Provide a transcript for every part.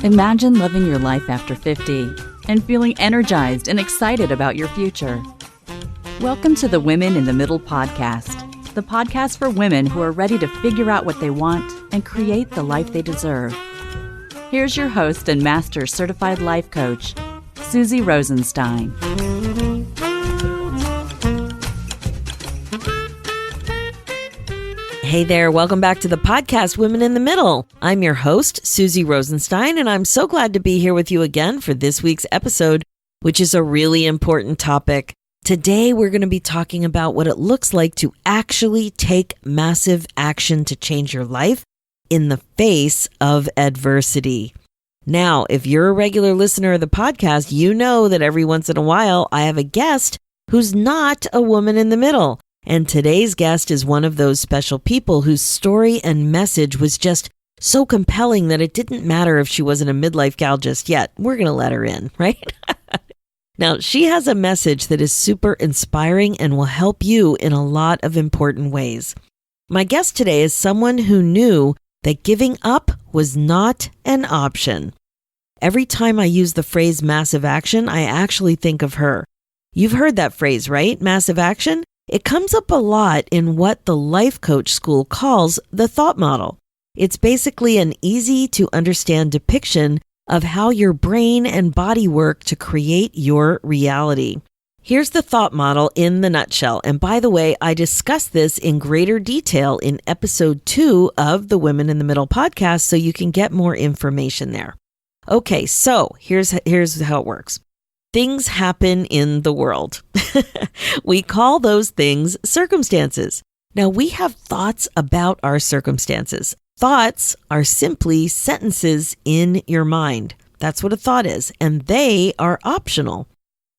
Imagine living your life after 50 and feeling energized and excited about your future. Welcome to the Women in the Middle podcast, the podcast for women who are ready to figure out what they want and create the life they deserve. Here's your host and master certified life coach, Suzy Rosenstein. Hey there, welcome back to the podcast, Women in the Middle. I'm your host, Suzy Rosenstein, and I'm so glad to be here with you again for this week's episode, which is a really important topic. Today, we're going to be talking about what it looks like to actually take massive action to change your life in the face of adversity. Now, if you're a regular listener of the podcast, you know that every once in a while, I have a guest who's not a woman in the middle. And today's guest is one of those special people whose story and message was just so compelling that it didn't matter if she wasn't a midlife gal just yet. We're going to let her in, right? Now, she has a message that is super inspiring and will help you in a lot of important ways. My guest today is someone who knew that giving up was not an option. Every time I use the phrase massive action, I actually think of her. You've heard that phrase, right? Massive action? It comes up a lot in what the life coach school calls the thought model. It's basically an easy to understand depiction of how your brain and body work to create your reality. Here's the thought model in the nutshell. And by the way, I discussed this in greater detail in episode 2 of the Women in the Middle podcast, so you can get more information there. Okay, so here's how it works. Things happen in the world. We call those things circumstances. Now, we have thoughts about our circumstances. Thoughts are simply sentences in your mind. That's what a thought is, and they are optional.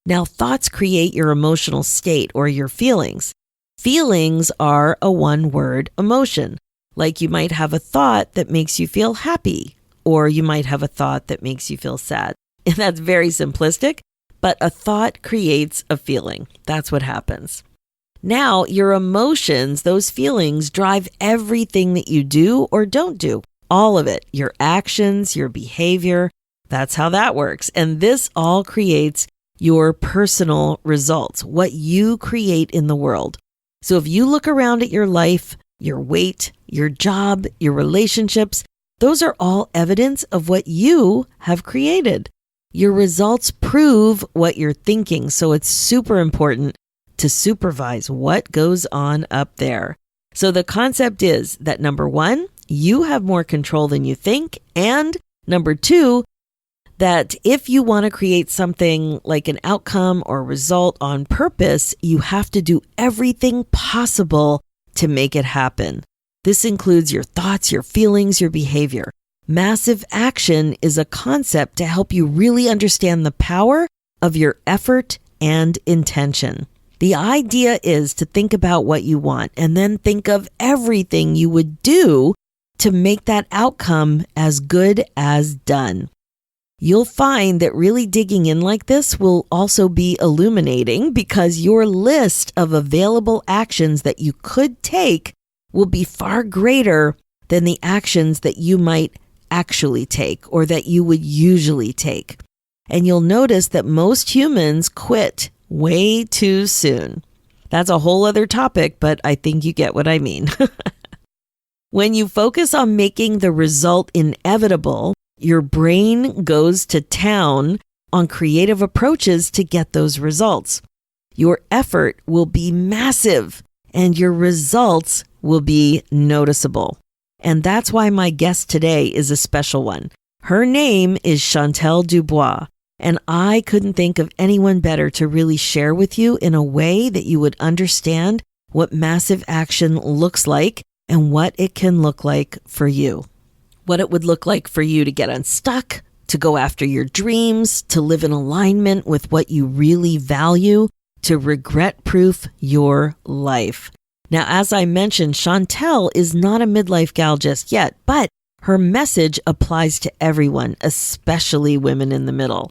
Now, thoughts create your emotional state or your feelings. Feelings are a one-word emotion. Like you might have a thought that makes you feel happy, or you might have a thought that makes you feel sad. And that's very simplistic. But a thought creates a feeling. That's what happens. Now, your emotions, those feelings, drive everything that you do or don't do. All of it. Your actions, your behavior. That's how that works. And this all creates your personal results, what you create in the world. So if you look around at your life, your weight, your job, your relationships, those are all evidence of what you have created. Your results prove what you're thinking, so it's super important to supervise what goes on up there. So the concept is that number 1, you have more control than you think, and number 2, that if you want to create something like an outcome or result on purpose, you have to do everything possible to make it happen. This includes your thoughts, your feelings, your behavior. Massive action is a concept to help you really understand the power of your effort and intention. The idea is to think about what you want and then think of everything you would do to make that outcome as good as done. You'll find that really digging in like this will also be illuminating because your list of available actions that you could take will be far greater than the actions that you might actually take or that you would usually take. And you'll notice that most humans quit way too soon. That's a whole other topic, but I think you get what I mean. When you focus on making the result inevitable, your brain goes to town on creative approaches to get those results. Your effort will be massive and your results will be noticeable. And that's why my guest today is a special one. Her name is Shontelle Dubois, and I couldn't think of anyone better to really share with you in a way that you would understand what massive action looks like and what it can look like for you. What it would look like for you to get unstuck, to go after your dreams, to live in alignment with what you really value, to regret-proof your life. Now, as I mentioned, Shontelle is not a midlife gal just yet, but her message applies to everyone, especially women in the middle.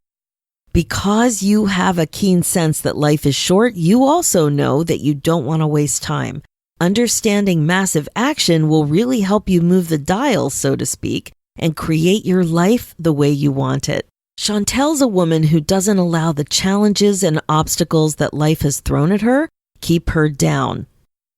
Because you have a keen sense that life is short, you also know that you don't want to waste time. Understanding massive action will really help you move the dial, so to speak, and create your life the way you want it. Shontelle's a woman who doesn't allow the challenges and obstacles that life has thrown at her keep her down.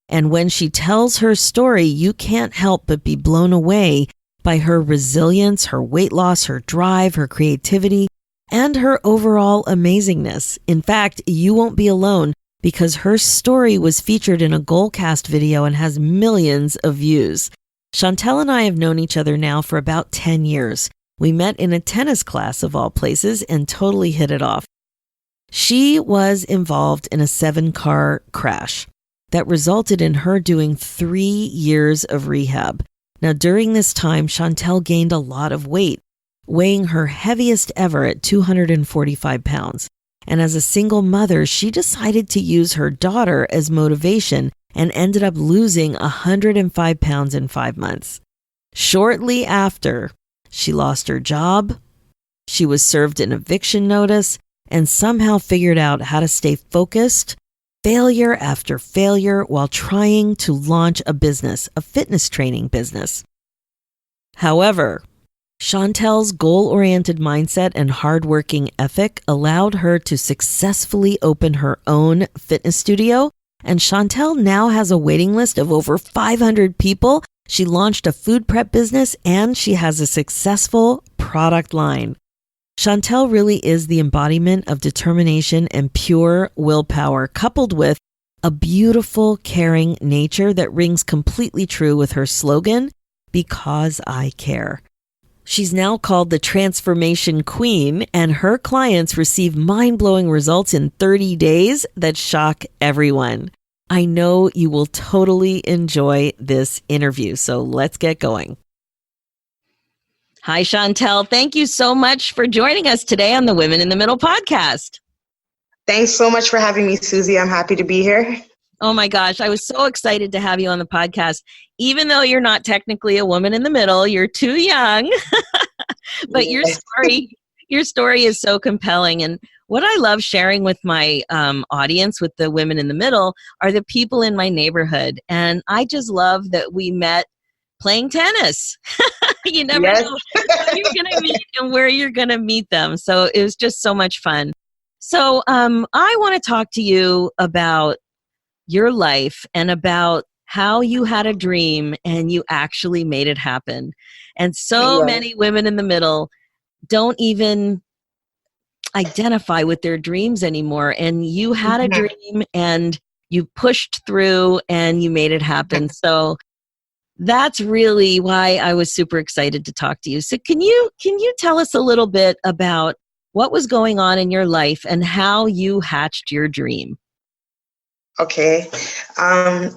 And when she tells her story, you can't help but be blown away by her resilience, her weight loss, her drive, her creativity, and her overall amazingness. In fact, you won't be alone because her story was featured in a Goalcast video and has millions of views. Shontelle and I have known each other now for about 10 years. We met in a tennis class of all places and totally hit it off. She was involved in a 7-car crash that resulted in her doing 3 years of rehab. Now, during this time, Shontelle gained a lot of weight, weighing her heaviest ever at 245 pounds. And as a single mother, she decided to use her daughter as motivation and ended up losing 105 pounds in 5 months. Shortly after, she lost her job, she was served an eviction notice, and somehow figured out how to stay focused, failure after failure, while trying to launch a business, a fitness training business. However, Shontelle's goal-oriented mindset and hardworking ethic allowed her to successfully open her own fitness studio, and Shontelle now has a waiting list of over 500 people. She launched a food prep business, and she has a successful product line. Shontelle really is the embodiment of determination and pure willpower, coupled with a beautiful, caring nature that rings completely true with her slogan, "Because I Care." She's now called the Transformation Queen, and her clients receive mind-blowing results in 30 days that shock everyone. I know you will totally enjoy this interview, so let's get going. Hi, Shontelle. Thank you so much for joining us today on the Women in the Middle podcast. Thanks so much for having me, Suzy. I'm happy to be here. Oh my gosh, I was so excited to have you on the podcast. Even though you're not technically a woman in the middle, you're too young. But Yes. your story is so compelling. And what I love sharing with my audience, with the women in the middle, are the people in my neighborhood. And I just love that we met playing tennis. You never Yes. know who you're going to meet and where you're going to meet them. So it was just so much fun. So I want to talk to you about your life and about how you had a dream and you actually made it happen. And so many women in the middle don't even identify with their dreams anymore. And you had a dream and you pushed through and you made it happen. So that's really why I was super excited to talk to you. So can you tell us a little bit about what was going on in your life and how you hatched your dream? Okay.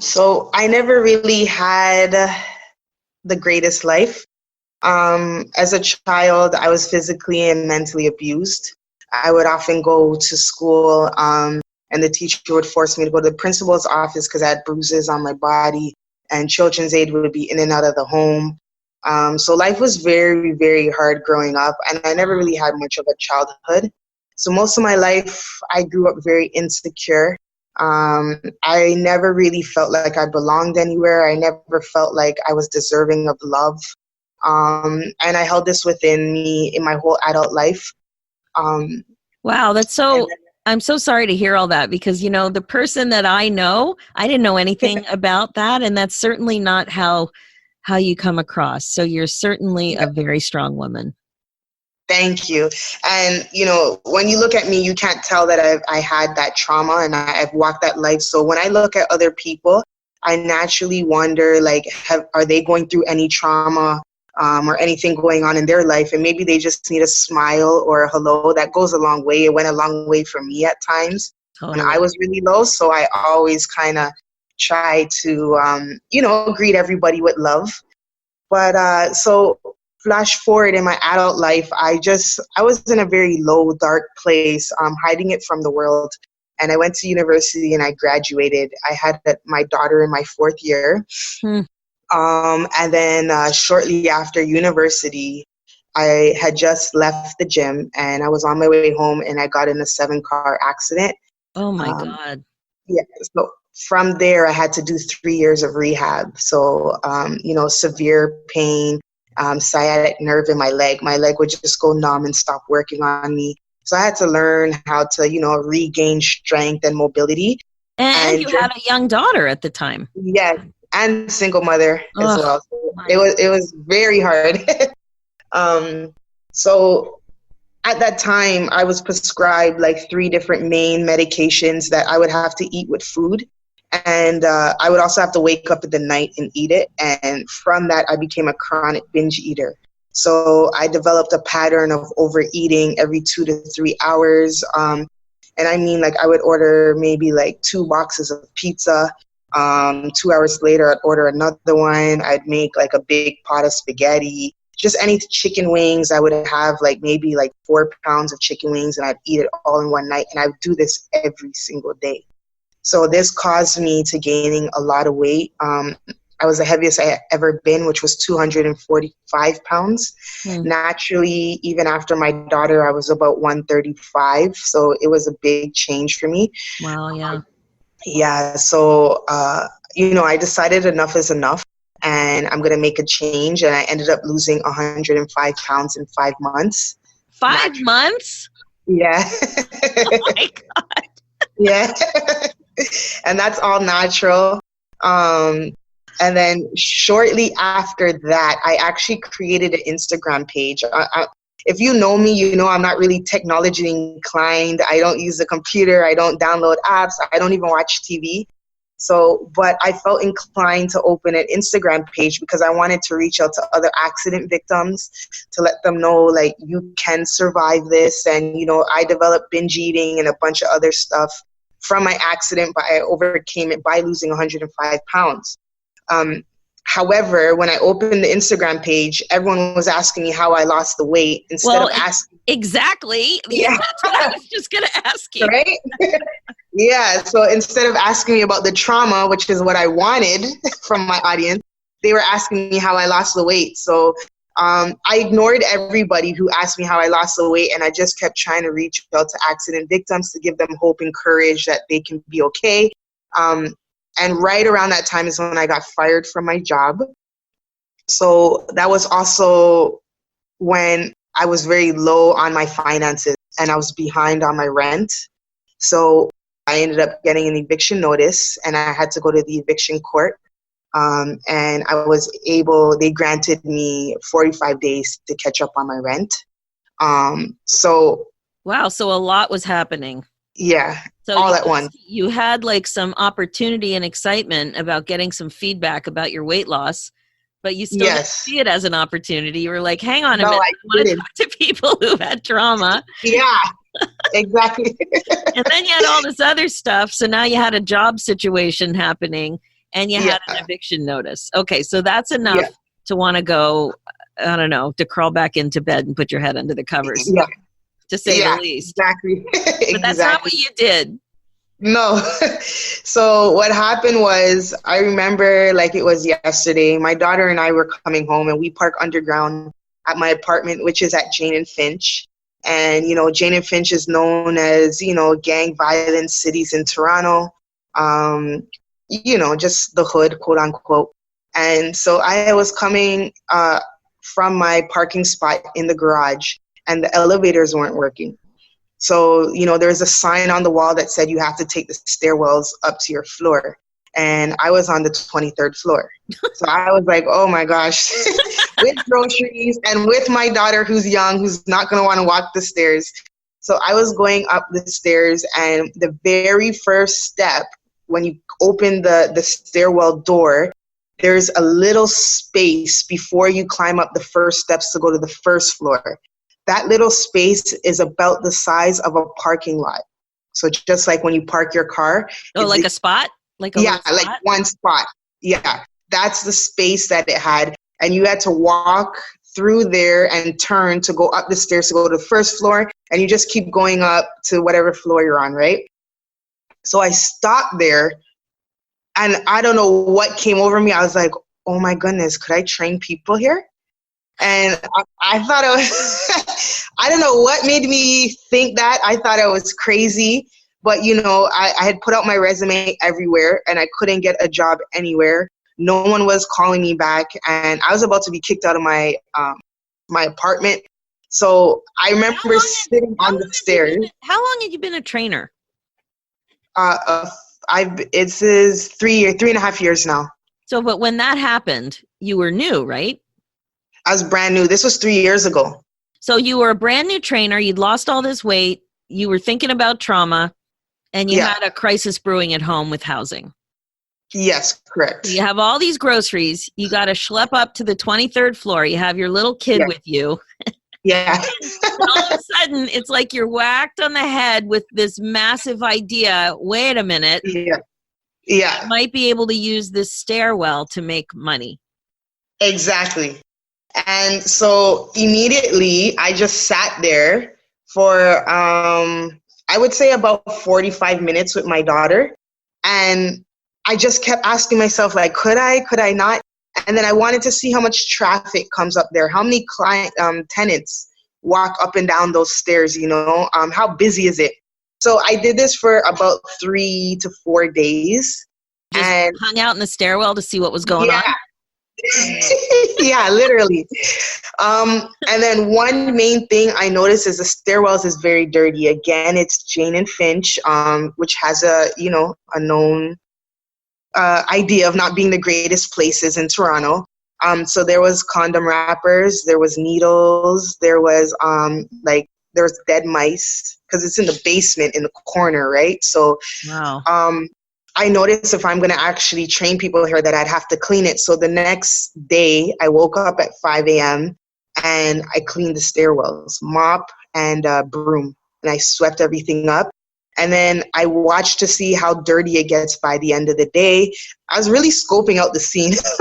So I never really had the greatest life. As a child, I was physically and mentally abused. I would often go to school, and the teacher would force me to go to the principal's office because I had bruises on my body, and children's aid would be in and out of the home. So life was very, very hard growing up, and I never really had much of a childhood. So most of my life, I grew up very insecure. I never really felt like I belonged anywhere. I never felt like I was deserving of love. And I held this within me in my whole adult life. Wow, that's so, I'm so sorry to hear all that because, the person that I know, I didn't know anything about that. And that's certainly not how you come across. So you're certainly a very strong woman. Thank you. And, when you look at me, you can't tell that I had that trauma and I've walked that life. So when I look at other people, I naturally wonder, are they going through any trauma or anything going on in their life? And maybe they just need a smile or a hello. That goes a long way. It went a long way for me at times when I was really low. So I always kind of try to, greet everybody with love. But so flash forward in my adult life, I was in a very low, dark place, hiding it from the world. And I went to university and I graduated. I had my daughter in my 4th year. And then shortly after university, I had just left the gym and I was on my way home and I got in a 7-car accident. Oh my God. Yeah. So from there, I had to do 3 years of rehab. So, severe pain, sciatic nerve in my leg. My leg would just go numb and stop working on me. So I had to learn how to, regain strength and mobility. And you had a young daughter at the time. Yes, and single mother as well. So it was very hard. So at that time, I was prescribed like 3 different main medications that I would have to eat with food. And I would also have to wake up in the night and eat it. And from that, I became a chronic binge eater. So I developed a pattern of overeating every 2 to 3 hours. And I mean, like, I would order maybe like 2 boxes of pizza. 2 hours later, I'd order another one. I'd make like a big pot of spaghetti. Just any chicken wings. I would have like maybe like 4 pounds of chicken wings, and I'd eat it all in one night. And I would do this every single day. So this caused me to gaining a lot of weight. I was the heaviest I had ever been, which was 245 pounds. Naturally, even after my daughter, I was about 135. So it was a big change for me. Wow, yeah. Yeah, so, I decided enough is enough, and I'm going to make a change. And I ended up losing 105 pounds in 5 months. 5 months? Yeah. Oh, my God. Yeah. And that's all natural. And then shortly after that, I actually created an Instagram page. If you know me, you know I'm not really technology inclined. I don't use the computer. I don't download apps. I don't even watch TV. So, but I felt inclined to open an Instagram page because I wanted to reach out to other accident victims to let them know, like, you can survive this. And, I developed binge eating and a bunch of other stuff from my accident, but I overcame it by losing 105 pounds. However, when I opened the Instagram page, everyone was asking me how I lost the weight instead of asking. Exactly. Yeah. That's what I was just going to ask you. Right? Yeah. So instead of asking me about the trauma, which is what I wanted from my audience, they were asking me how I lost the weight. So I ignored everybody who asked me how I lost the weight, and I just kept trying to reach out to accident victims to give them hope and courage that they can be okay. And right around that time is when I got fired from my job. So that was also when I was very low on my finances and I was behind on my rent. So I ended up getting an eviction notice, and I had to go to the eviction court. And they granted me 45 days to catch up on my rent. Wow, so a lot was happening. Yeah, so all at once. You had like some opportunity and excitement about getting some feedback about your weight loss, but you still didn't see it as an opportunity. You were like, hang on a minute, I want to talk to people who've had trauma. Yeah, exactly. And then you had all this other stuff. So now you had a job situation happening and you had an eviction notice. Okay, so that's enough to want to go, I don't know, to crawl back into bed and put your head under the covers. Yeah. To say the least. Exactly. But that's not what you did. No. So what happened was, I remember like it was yesterday, my daughter and I were coming home, and we park underground at my apartment, which is at Jane and Finch. And, Jane and Finch is known as, gang violence cities in Toronto. Just the hood, quote unquote. And so I was coming from my parking spot in the garage, and the elevators weren't working. So, there's a sign on the wall that said you have to take the stairwells up to your floor. And I was on the 23rd floor. So I was like, oh my gosh, with groceries and with my daughter who's young, who's not going to want to walk the stairs. So I was going up the stairs, and the very first step, when you open the stairwell door, there's a little space before you climb up the first steps to go to the first floor. That little space is about the size of a parking lot. So just like when you park your car. Oh, like a spot? Like one spot. Yeah, that's the space that it had. And you had to walk through there and turn to go up the stairs to go to the first floor. And you just keep going up to whatever floor you're on, right? So I stopped there, and I don't know what came over me. I was like, oh my goodness, could I train people here? And I thought it was, I don't know what made me think that. I thought I was crazy, But, you know, I had put out my resume everywhere and I couldn't get a job anywhere. No one was calling me back, and I was about to be kicked out of my my apartment. So I remember sitting on the stairs. How long had you been a trainer? It is 3.5 years now. So, but when that happened, you were new, right? I was brand new. This was 3 years ago. So you were a brand new trainer. You'd lost all this weight. You were thinking about trauma, and you had a crisis brewing at home with housing. Yes, correct. You have all these groceries. You got to schlep up to the 23rd floor. You have your little kid with you. Yeah. And all of a sudden, it's like you're whacked on the head with this massive idea. Wait a minute. Yeah. I might be able to use this stairwell to make money. Exactly. And so immediately I just sat there for, I would say about 45 minutes with my daughter. And I just kept asking myself, like, could I not? And then I wanted to see how much traffic comes up there, how many tenants walk up and down those stairs, you know, how busy is it? So I did this for about 3 to 4 days. Just and hung out in the stairwell to see what was going on? Yeah, literally. And then one main thing I noticed is the stairwells is very dirty. Again, it's Jane and Finch, which has a known idea of not being the greatest places in Toronto. So there was condom wrappers, there was needles, there was there was dead mice because it's in the basement in the corner, right? So wow. I noticed if I'm going to actually train people here that I'd have to clean it. So the next day I woke up at 5 a.m. and I cleaned the stairwells, mop and broom, and I swept everything up. And then I watched to see how dirty it gets by the end of the day. I was really scoping out the scene. It's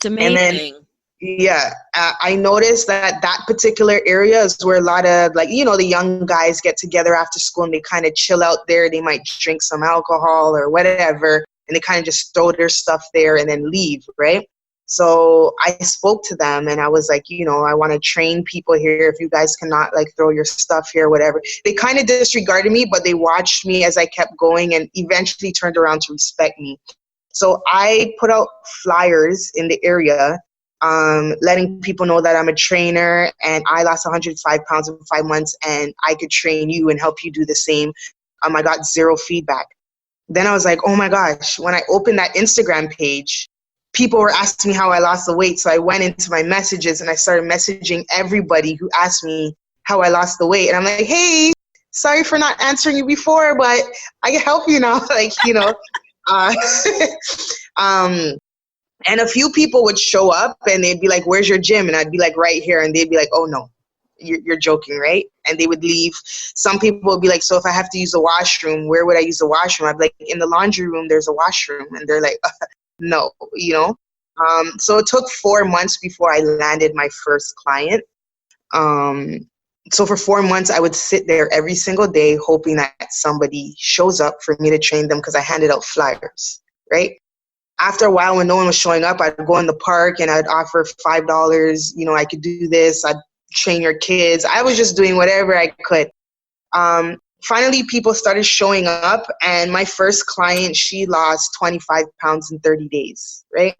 amazing. And then, I noticed that particular area is where a lot of the young guys get together after school and they kind of chill out there. They might drink some alcohol or whatever, and they kind of just throw their stuff there and then leave, right? So I spoke to them and I was like, I want to train people here. If you guys cannot throw your stuff here, whatever. They kind of disregarded me, but they watched me as I kept going and eventually turned around to respect me. So I put out flyers in the area, letting people know that I'm a trainer and I lost 105 pounds in 5 months and I could train you and help you do the same. I got zero feedback. Then I was like, oh my gosh, when I opened that Instagram page, people were asking me how I lost the weight. So I went into my messages and I started messaging everybody who asked me how I lost the weight. And I'm like, hey, sorry for not answering you before, but I can help you now. And a few people would show up and they'd be like, where's your gym? And I'd be like, right here. And they'd be like, oh no, you're joking, right? And they would leave. Some people would be like, so if I have to use the washroom, where would I use the washroom? I'd be like, in the laundry room, there's a washroom. And they're like, no, So it took 4 months before I landed my first client. So for 4 months, I would sit there every single day hoping that somebody shows up for me to train them because I handed out flyers, right? After a while, when no one was showing up, I'd go in the park and I'd offer $5, I could do this, I'd train your kids. I was just doing whatever I could. Finally, people started showing up, and my first client, she lost 25 pounds in 30 days, right?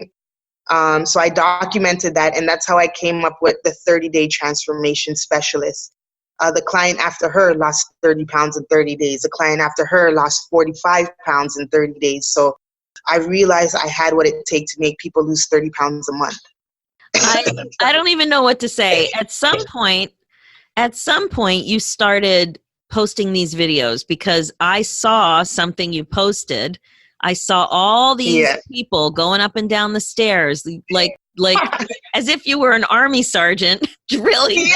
So I documented that, and that's how I came up with the 30-day transformation specialist. The client after her lost 30 pounds in 30 days. The client after her lost 45 pounds in 30 days. So I realized I had what it takes to make people lose 30 pounds a month. I don't even know what to say. At some point, you started posting these videos because I saw something you posted. I saw all these people going up and down the stairs, like as if you were an army sergeant, drilling.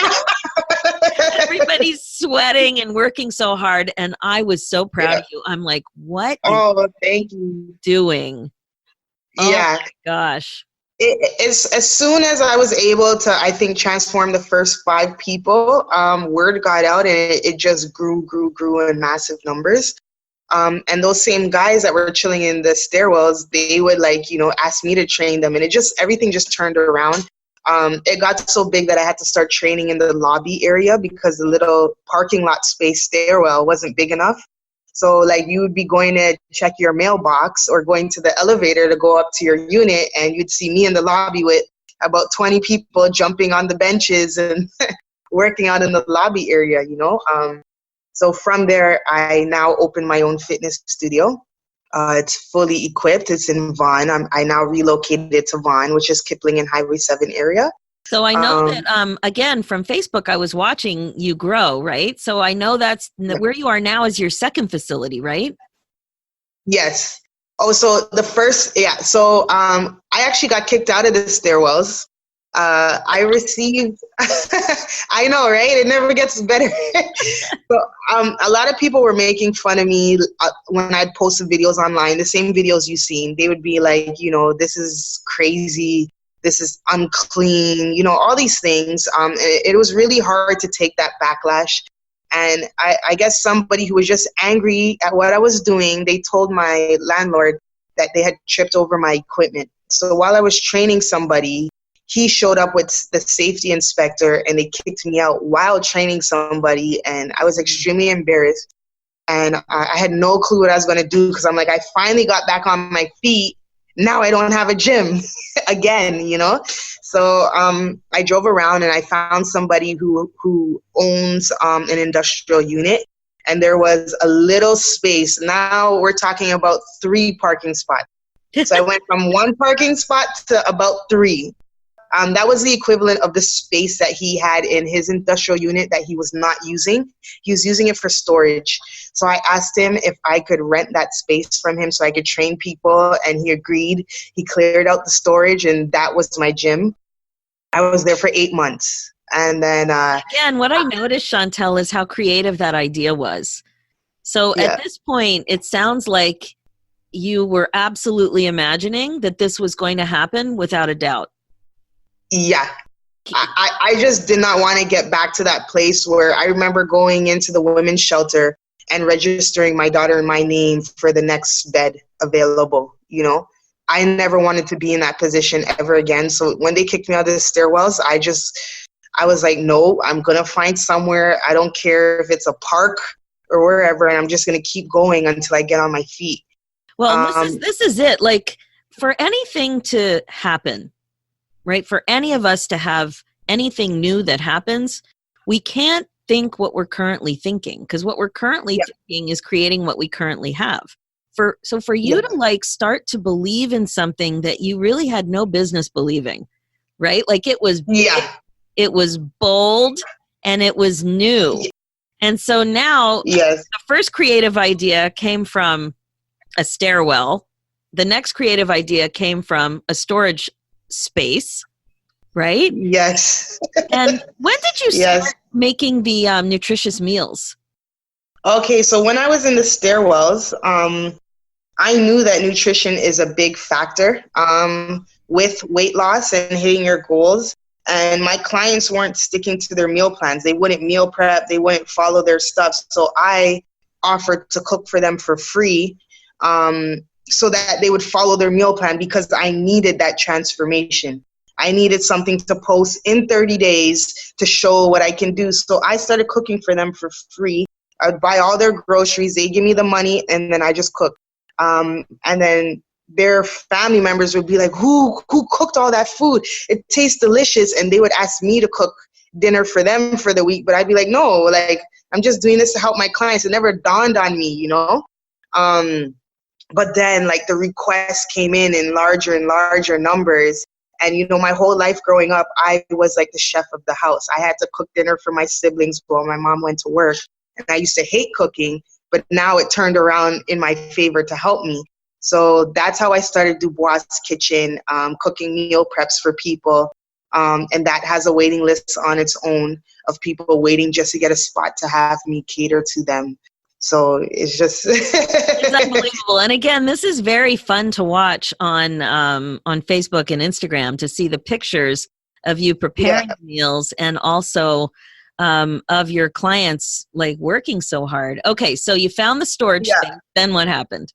Everybody's sweating and working so hard, and I was so proud of you. I'm like, what? Thank you. Doing? Oh my gosh. As soon as I was able to, I think, transform the first 5 people, word got out and it just grew in massive numbers. And those same guys that were chilling in the stairwells, they would ask me to train them. And everything just turned around. It got so big that I had to start training in the lobby area because the little parking lot space stairwell wasn't big enough. So like you would be going to check your mailbox or going to the elevator to go up to your unit, and you'd see me in the lobby with about 20 people jumping on the benches and working out in the lobby area, you know. So from there, I now open my own fitness studio. It's fully equipped. It's in Vaughan. I now relocated to Vaughan, which is Kipling and Highway 7 area. So I know that, again, from Facebook, I was watching you grow, right? So I know that's where you are now is your second facility, right? Yes. Oh, so the first, yeah. So I actually got kicked out of the stairwells. I received, I know, right? It never gets better. So a lot of people were making fun of me when I'd post some videos online, the same videos you've seen. They would be like, you know, this is crazy. This is unclean, you know, all these things. It was really hard to take that backlash. And I guess somebody who was just angry at what I was doing, they told my landlord that they had tripped over my equipment. So while I was training somebody, he showed up with the safety inspector and they kicked me out while training somebody. And I was extremely embarrassed. And I had no clue what I was going to do because I'm like, I finally got back on my feet. Now I don't have a gym again, you know? So I drove around and I found somebody who owns an industrial unit. And there was a little space. Now we're talking about 3 parking spots. So I went from 1 parking spot to about 3. That was the equivalent of the space that he had in his industrial unit that he was not using. He was using it for storage. So I asked him if I could rent that space from him so I could train people, and he agreed. He cleared out the storage, and that was my gym. I was there for 8 months. And then... Again, what I noticed, Shontelle, is how creative that idea was. So at this point, it sounds like you were absolutely imagining that this was going to happen without a doubt. Yeah. I just did not want to get back to that place where I remember going into the women's shelter and registering my daughter in my name for the next bed available, you know. I never wanted to be in that position ever again. So when they kicked me out of the stairwells, I was like, no, I'm going to find somewhere. I don't care if it's a park or wherever, and I'm just going to keep going until I get on my feet. Well, this is it. Like, for anything to happen, right? For any of us to have anything new that happens, we can't think what we're currently thinking, because what we're currently thinking is creating what we currently have. So for you to like start to believe in something that you really had no business believing, right? Like it was big, it was bold, and it was new. And so now the first creative idea came from a stairwell. The next creative idea came from a storage space, right? Yes. And when did you start making the nutritious meals? Okay, so when I was in the stairwells, I knew that nutrition is a big factor with weight loss and hitting your goals. And my clients weren't sticking to their meal plans. They wouldn't meal prep. They wouldn't follow their stuff. So I offered to cook for them for free so that they would follow their meal plan, because I needed that transformation. I needed something to post in 30 days to show what I can do. So I started cooking for them for free. I would buy all their groceries. They give me the money, and then I just cook. And then their family members would be like, who cooked all that food? It tastes delicious. And they would ask me to cook dinner for them for the week. But I'd be like, no, like, I'm just doing this to help my clients. It never dawned on me, you know? But then like the requests came in larger and larger numbers. And, you know, my whole life growing up, I was like the chef of the house. I had to cook dinner for my siblings while my mom went to work. And I used to hate cooking, but now it turned around in my favor to help me. So that's how I started Dubois Kitchen, cooking meal preps for people. And that has a waiting list on its own of people waiting just to get a spot to have me cater to them. So it's just it's unbelievable. And again, this is very fun to watch on Facebook and Instagram, to see the pictures of you preparing meals, and also of your clients like working so hard. Okay, so you found the storage space. Then what happened?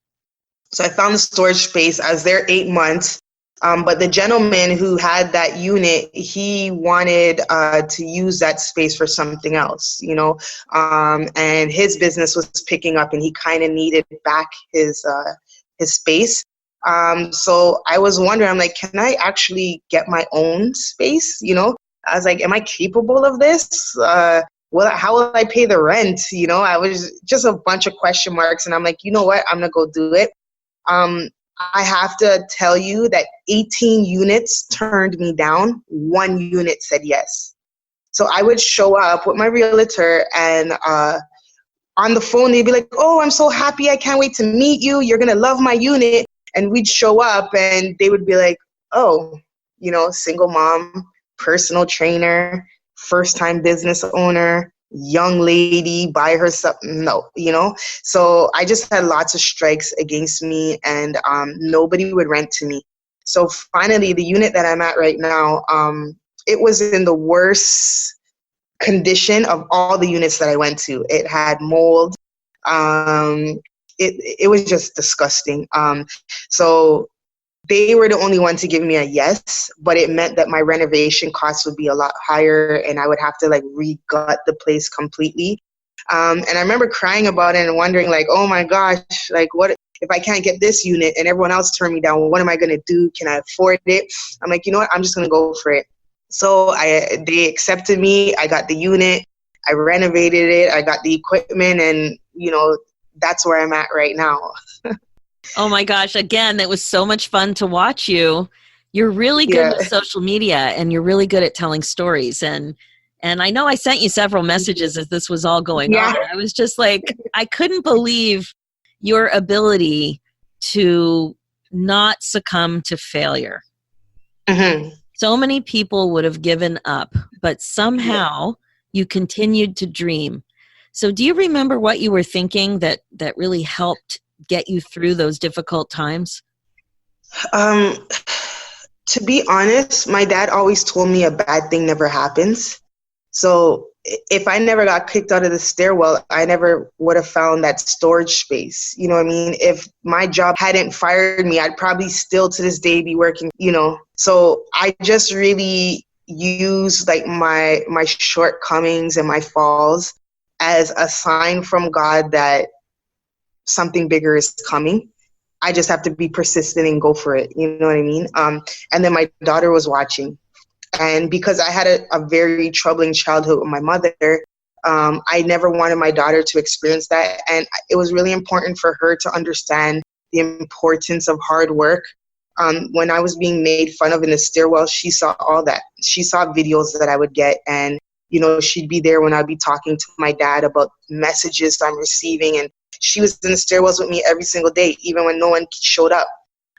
So I found the storage space. I was there 8 months. But the gentleman who had that unit, he wanted to use that space for something else, and his business was picking up, and he kind of needed back his space. So I was wondering, I'm like, can I actually get my own space? I was like, am I capable of this? How will I pay the rent? I was just a bunch of question marks, and I'm like, you know what? I'm gonna go do it. I have to tell you that 18 units turned me down. 1 unit said yes. So I would show up with my realtor, and on the phone, they'd be like, oh, I'm so happy. I can't wait to meet you. You're going to love my unit. And we'd show up, and they would be like, oh, single mom, personal trainer, first-time business owner, young lady by herself. No. So I just had lots of strikes against me, and nobody would rent to me. So finally, the unit that I'm at right now, it was in the worst condition of all the units that I went to. It had mold. It was just disgusting. So they were the only one to give me a yes, but it meant that my renovation costs would be a lot higher, and I would have to re-gut the place completely. And I remember crying about it and wondering oh my gosh, what if I can't get this unit and everyone else turned me down? Well, what am I going to do? Can I afford it? I'm like, you know what? I'm just going to go for it. So they accepted me. I got the unit. I renovated it. I got the equipment, and that's where I'm at right now. Oh my gosh. Again, it was so much fun to watch you. You're really good with social media, and you're really good at telling stories. And I know I sent you several messages as this was all going on. I was just I couldn't believe your ability to not succumb to failure. Mm-hmm. So many people would have given up, but somehow you continued to dream. So do you remember what you were thinking that really helped get you through those difficult times? To be honest, my dad always told me a bad thing never happens. So if I never got kicked out of the stairwell, I never would have found that storage space. You know what I mean? If my job hadn't fired me, I'd probably still to this day be working, So I just really use my shortcomings and my falls as a sign from God that something bigger is coming. I just have to be persistent and go for it. You know what I mean? And then my daughter was watching. And because I had a very troubling childhood with my mother, I never wanted my daughter to experience that. And it was really important for her to understand the importance of hard work. When I was being made fun of in the stairwell, she saw all that. She saw videos that I would get, and she'd be there when I'd be talking to my dad about messages I'm receiving, and she was in the stairwells with me every single day, even when no one showed up.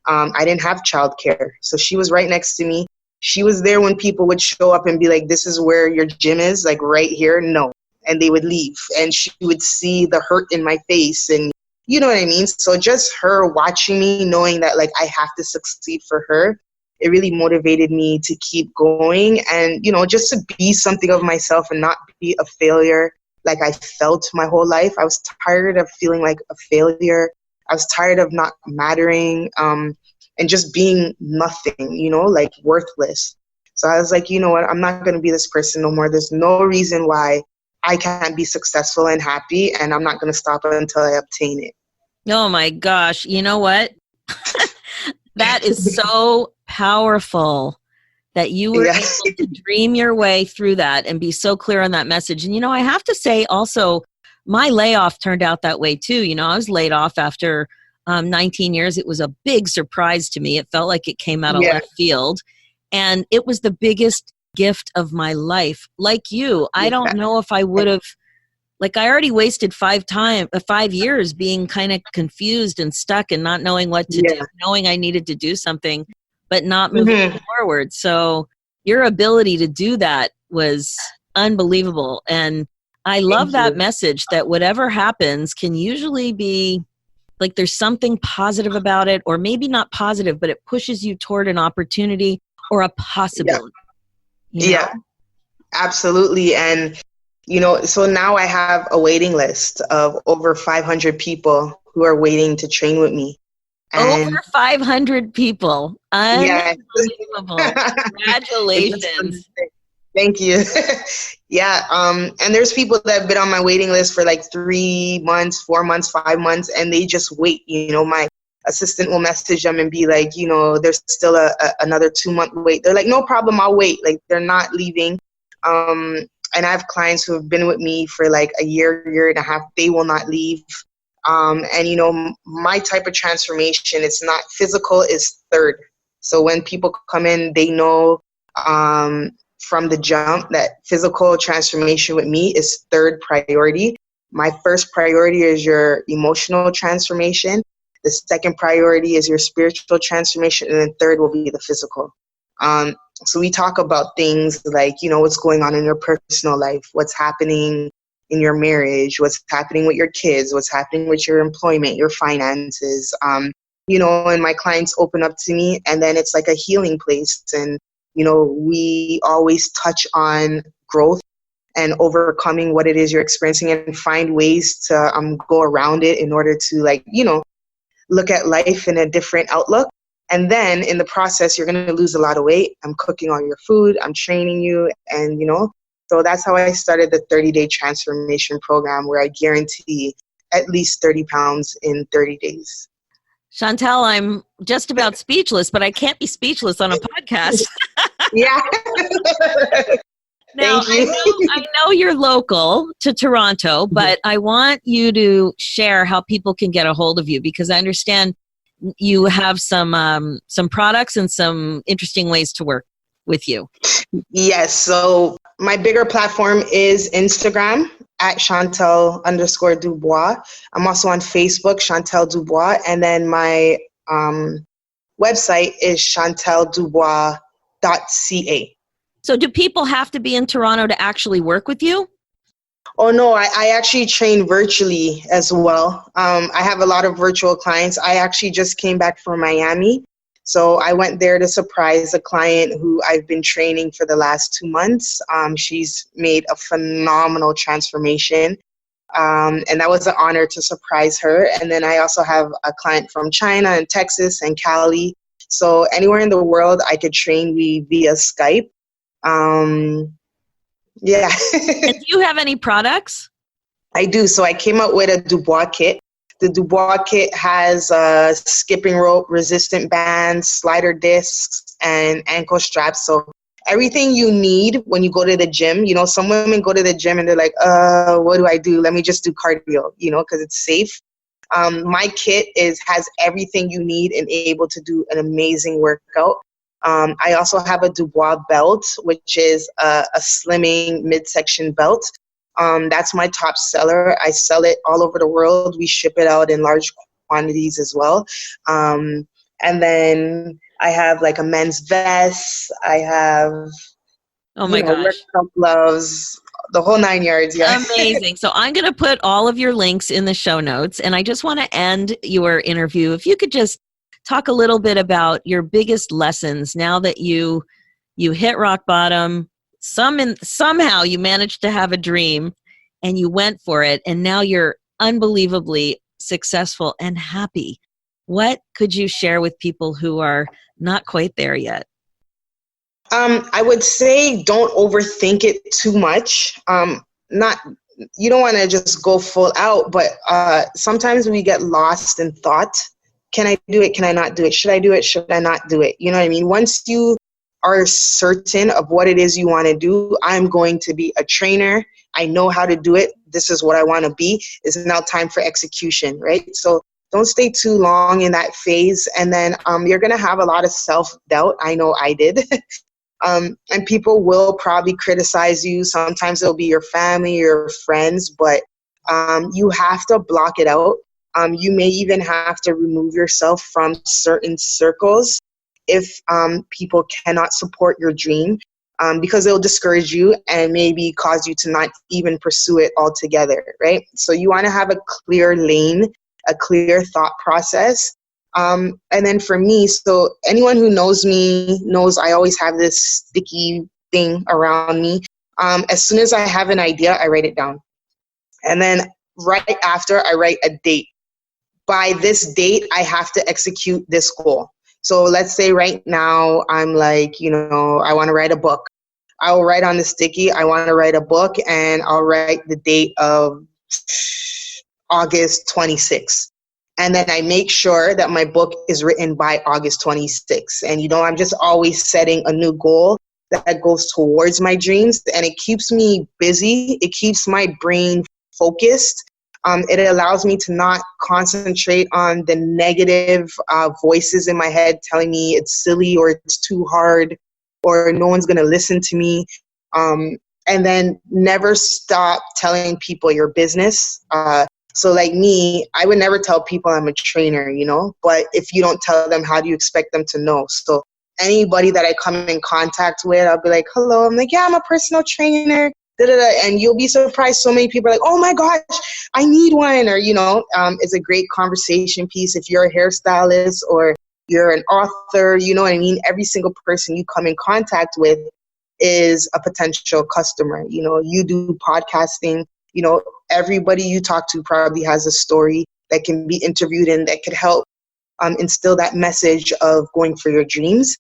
I didn't have childcare, so she was right next to me. She was there when people would show up and be like, this is where your gym is, right here. No. And they would leave, and she would see the hurt in my face, and you know what I mean? So just her watching me, knowing that I have to succeed for her, it really motivated me to keep going and, just to be something of myself and not be a failure like I felt my whole life. I was tired of feeling like a failure. I was tired of not mattering and just being nothing, worthless. So I was like, you know what? I'm not going to be this person no more. There's no reason why I can't be successful and happy, and I'm not going to stop until I obtain it. Oh my gosh. You know what? That is so powerful that you were able to dream your way through that and be so clear on that message. And, I have to say also, my layoff turned out that way too. I was laid off after 19 years. It was a big surprise to me. It felt like it came out of left field. And it was the biggest gift of my life. Like you, I don't know if I would have, I already wasted 5 years being kind of confused and stuck and not knowing what to do, knowing I needed to do something, but not moving forward. So your ability to do that was unbelievable. And I love that message that whatever happens can usually be there's something positive about it, or maybe not positive, but it pushes you toward an opportunity or a possibility. Yeah, absolutely. And, so now I have a waiting list of over 500 people who are waiting to train with me. Over And 500 people. yeah. Unbelievable. Congratulations. Thank you. Yeah. And there's people that have been on my waiting list for like 3 months, 4 months, 5 months, and they just wait. My assistant will message them and be like, there's still another 2 month wait. They're like, no problem, I'll wait. Like, they're not leaving. And I have clients who have been with me for like a year and a half. They will not leave. And my type of transformation, it's not physical, is third. So when people come in, they know from the jump that physical transformation with me is third priority. My first priority is your emotional transformation. The second priority is your spiritual transformation. And then third will be the physical. So we talk about things like, what's going on in your personal life, what's happening in your marriage, what's happening with your kids, what's happening with your employment, your finances. And my clients open up to me, and then it's like a healing place. And we always touch on growth and overcoming what it is you're experiencing, and find ways to go around it in order to look at life in a different outlook. And then in the process, you're going to lose a lot of weight. I'm cooking all your food. I'm training you. And, so that's how I started the 30-day transformation program, where I guarantee at least 30 pounds in 30 days. Shontelle, I'm just about speechless, but I can't be speechless on a podcast. Yeah. Now, Thank you. I know you're local to Toronto, but I want you to share how people can get a hold of you, because I understand you have some products and some interesting ways to work with you. Yes. So my bigger platform is Instagram at Shontelle_Dubois. I'm also on Facebook, Shontelle Dubois. And then my website is ChontellDubois.ca. So do people have to be in Toronto to actually work with you? Oh, no, I actually train virtually as well. I have a lot of virtual clients. I actually just came back from Miami. So I went there to surprise a client who I've been training for the last 2 months. She's made a phenomenal transformation. And that was an honor to surprise her. And then I also have a client from China and Texas and Cali. So anywhere in the world, I could train via Skype. Yeah. And do you have any products? I do. So I came up with a Dubois kit. The Dubois kit has skipping rope, resistant bands, slider discs, and ankle straps. So everything you need when you go to the gym. Some women go to the gym and they're like, what do I do? Let me just do cardio, because it's safe. My kit has everything you need and able to do an amazing workout. I also have a Dubois belt, which is a slimming midsection belt. That's my top seller. I sell it all over the world. We ship it out in large quantities as well. And then I have like a men's vest. I have workout gloves, the whole 9 yards. Yeah. Amazing. So I'm going to put all of your links in the show notes. And I just want to end your interview. If you could just talk a little bit about your biggest lessons now that you hit rock bottom. Somehow you managed to have a dream and you went for it, and now you're unbelievably successful and happy. What could you share with people who are not quite there yet? I would say don't overthink it too much. You don't want to just go full out, but sometimes we get lost in thought. Can I do it? Can I not do it? Should I do it? Should I not do it? You know what I mean? Once you are certain of what it is you want to do, I'm going to be a trainer. I know how to do it. This is what I want to be. It's now time for execution, right? So don't stay too long in that phase. And then you're going to have a lot of self-doubt. I know I did. And people will probably criticize you. Sometimes it'll be your family, your friends, but you have to block it out. You may even have to remove yourself from certain circles if people cannot support your dream, because it'll discourage you and maybe cause you to not even pursue it altogether, right? So you want to have a clear lane, a clear thought process. And then for me, so anyone who knows me knows I always have this sticky thing around me. As soon as I have an idea, I write it down. And then right after, I write a date. by this date, I have to execute this goal. So let's say right now I'm like, I want to write a book. I will write on the sticky, I want to write a book, and I'll write the date of August 26th. And then I make sure that my book is written by August 26th. And, I'm just always setting a new goal that goes towards my dreams. And it keeps me busy. It keeps my brain focused. It allows me to not concentrate on the negative voices in my head telling me it's silly or it's too hard or no one's going to listen to me. And then never stop telling people your business. So like me, I would never tell people I'm a trainer, but if you don't tell them, how do you expect them to know? So anybody that I come in contact with, I'll be like, hello. I'm like, yeah, I'm a personal trainer. And you'll be surprised. So many people are like, oh my gosh, I need one. Or, it's a great conversation piece. If you're a hairstylist or you're an author, you know what I mean? Every single person you come in contact with is a potential customer. You do podcasting, everybody you talk to probably has a story that can be interviewed and that could help instill that message of going for your dreams.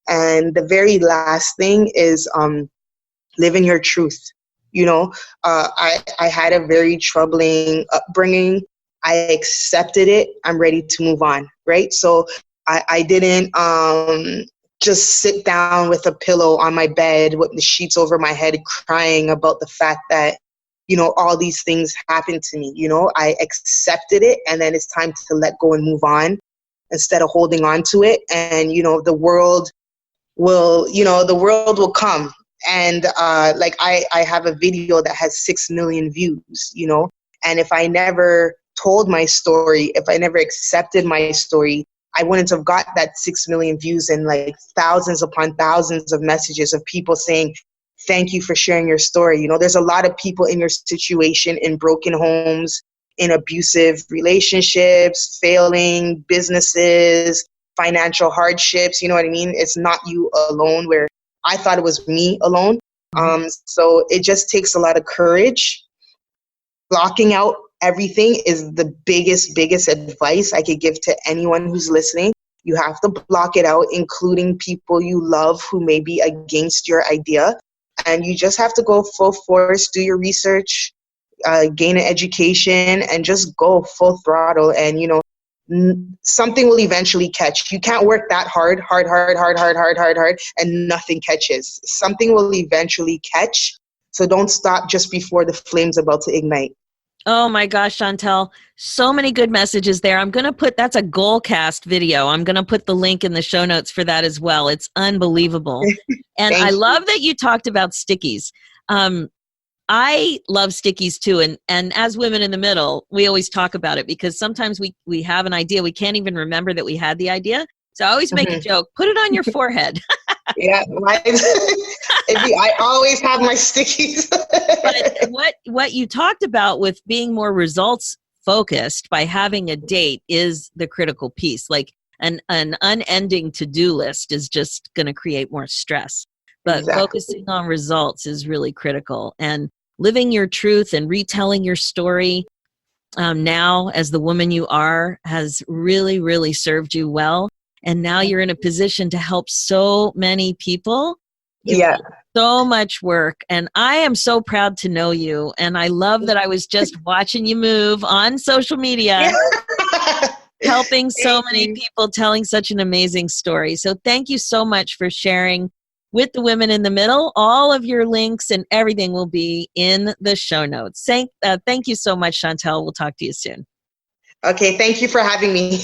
And the very last thing is living your truth. I had a very troubling upbringing. I accepted it. I'm ready to move on, right? So I didn't just sit down with a pillow on my bed with the sheets over my head crying about the fact that, all these things happened to me. I accepted it, and then it's time to let go and move on instead of holding on to it. And, the world will come. And I have a video that has 6 million views, and if I never told my story, if I never accepted my story, I wouldn't have got that 6 million views and like thousands upon thousands of messages of people saying, thank you for sharing your story. There's a lot of people in your situation, in broken homes, in abusive relationships, failing businesses, financial hardships. You know what I mean? It's not you alone, where I thought it was me alone. So it just takes a lot of courage. Blocking out everything is the biggest advice I could give to anyone who's listening. You have to block it out, including people you love who may be against your idea. And you just have to go full force, do your research, gain an education, and just go full throttle. And, something will eventually catch. You can't work that hard, and nothing catches. Something will eventually catch. So don't stop just before the flame's about to ignite. Oh my gosh, Shontelle, so many good messages there. I'm going to put, that's a Goalcast video. I'm going to put the link in the show notes for that as well. It's unbelievable. And I love that you talked about stickies. I love stickies too. And as women in the middle, we always talk about it because sometimes we have an idea. We can't even remember that we had the idea. So I always make a joke, put it on your forehead. Yeah, I always have my stickies. But what you talked about with being more results focused by having a date is the critical piece. Like an unending to-do list is just going to create more stress. But Exactly. Focusing on results is really critical. And living your truth and retelling your story now as the woman you are has really, really served you well. And now you're in a position to help so many people. Yeah. So much work. And I am so proud to know you. And I love that I was just watching you move on social media, helping so many people, telling such an amazing story. So thank you so much for sharing with the Women in the Middle. All of your links and everything will be in the show notes. Thank you so much, Shontelle. We'll talk to you soon. Okay. Thank you for having me.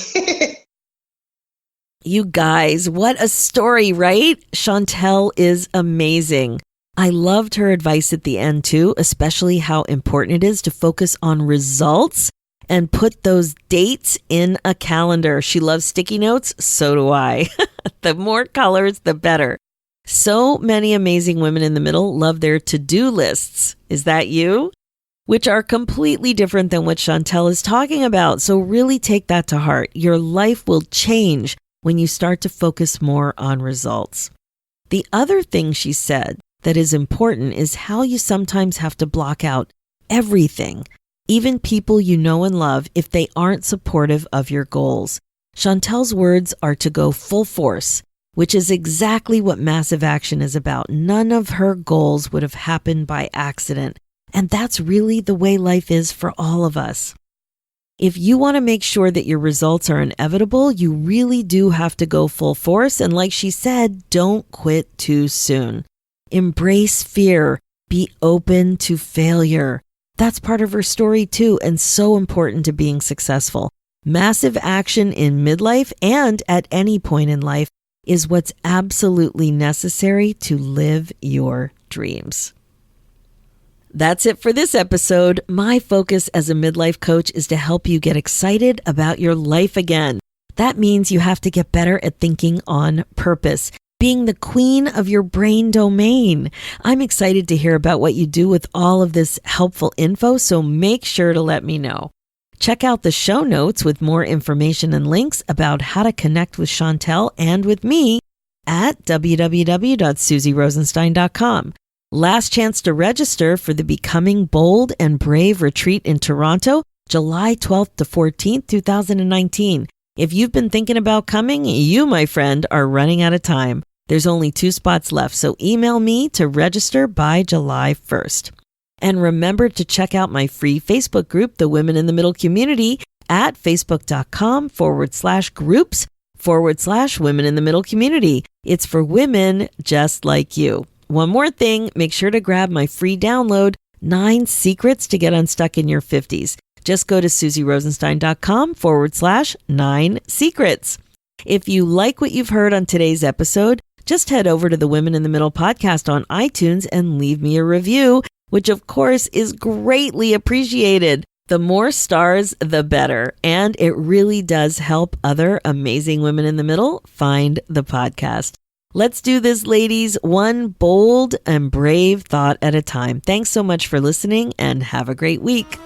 You guys, what a story, right? Shontelle is amazing. I loved her advice at the end too, especially how important it is to focus on results and put those dates in a calendar. She loves sticky notes. So do I. The more colors, the better. So many amazing women in the middle love their to-do lists. Is that you? Which are completely different than what Shontelle is talking about. So really take that to heart. Your life will change when you start to focus more on results. The other thing she said that is important is how you sometimes have to block out everything. even people you know and love, if they aren't supportive of your goals. Shontelle's words are to go full force, which is exactly what Massive Action is about. None of her goals would have happened by accident. And that's really the way life is for all of us. If you want to make sure that your results are inevitable, you really do have to go full force. And like she said, don't quit too soon. Embrace fear. Be open to failure. That's part of her story too, and so important to being successful. Massive action in midlife and at any point in life is what's absolutely necessary to live your dreams. That's it for this episode. My focus as a midlife coach is to help you get excited about your life again. That means you have to get better at thinking on purpose, being the queen of your brain domain. I'm excited to hear about what you do with all of this helpful info, so make sure to let me know. Check out the show notes with more information and links about how to connect with Shontelle and with me at www.suzyrosenstein.com. Last chance to register for the Becoming Bold and Brave retreat in Toronto, July 12th to 14th, 2019. If you've been thinking about coming, you, my friend, are running out of time. There's only 2 spots left, so email me to register by July 1st. And remember to check out my free Facebook group, the Women in the Middle Community, at facebook.com/groups/Women in the Middle Community. It's for women just like you. One more thing, make sure to grab my free download, 9 Secrets to Get Unstuck in Your 50s. Just go to suzyrosenstein.com/9 secrets. If you like what you've heard on today's episode, just head over to the Women in the Middle podcast on iTunes and leave me a review, which of course is greatly appreciated. The more stars, the better. And it really does help other amazing women in the middle find the podcast. Let's do this, ladies, one bold and brave thought at a time. Thanks so much for listening and have a great week.